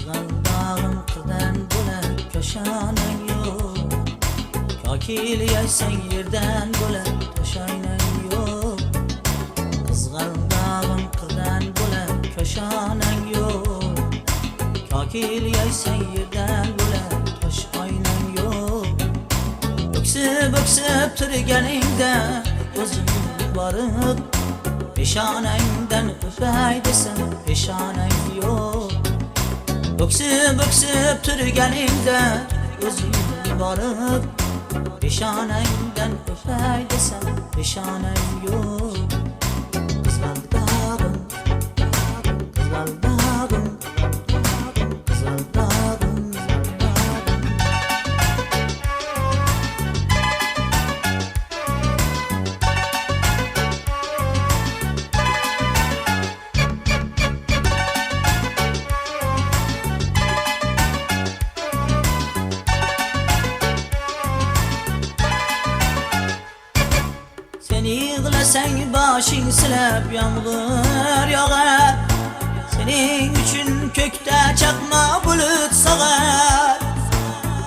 Qizg'aldog'im qirdan bo'lar ko'shanang yo'q, kokil yaysang yerdan bo'lar to'shaynang yo'q. Qizg'aldog'im qirdan bo'lar ko'shanang yo'q, kokil yaysang yerdan bo'lar to'shaynang yo'q. O'ksib turganingda o'zim borib peshonangdan o'pay desam peshonang yo'q. O'ksib turganingda o'zing borib peshonangdan o'pay desam peshonang yo'q. Qizg'aldog'im, qizg'aldog'im, qizg'aldog'im. Seni yığlasang boshing silab yomg'ir yog'ar, sening uchun ko'kda chaqma bulut sog'ar.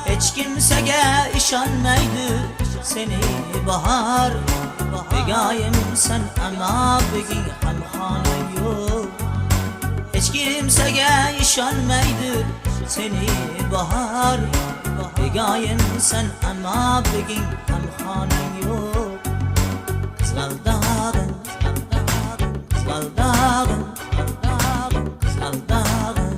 Hech kimsaga ishonmaydi seni bahor, begoyimsan ammo beging ham xonang yo'q. Hech kimsaga ishonmaydi seni bahor, begoyimsan ammo beging ham xonang yo'q. Qizg'aldog'im, qizg'aldog'im, qizg'aldog'im.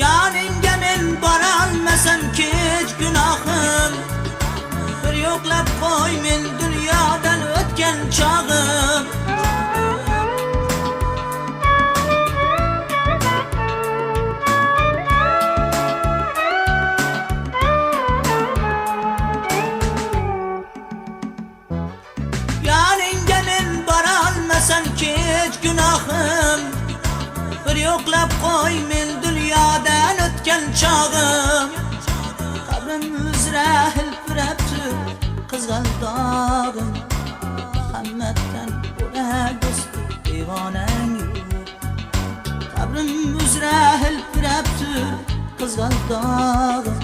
Yoningga men borolmasam kech gunohim, bir yo'qlab qo'y men dunyodan o'tgan chog'im. Yoningga men borolmasam kech gunohim, bir yo'qlab qo'y men dunyodan o'tgan chog'im. Qabrim uzra hilpirabdi qizg'aldog'im, Muhammaddan bo'lar do'sti devonang yo'q. Qabrim uzra hilpirabdi qizg'aldog'im,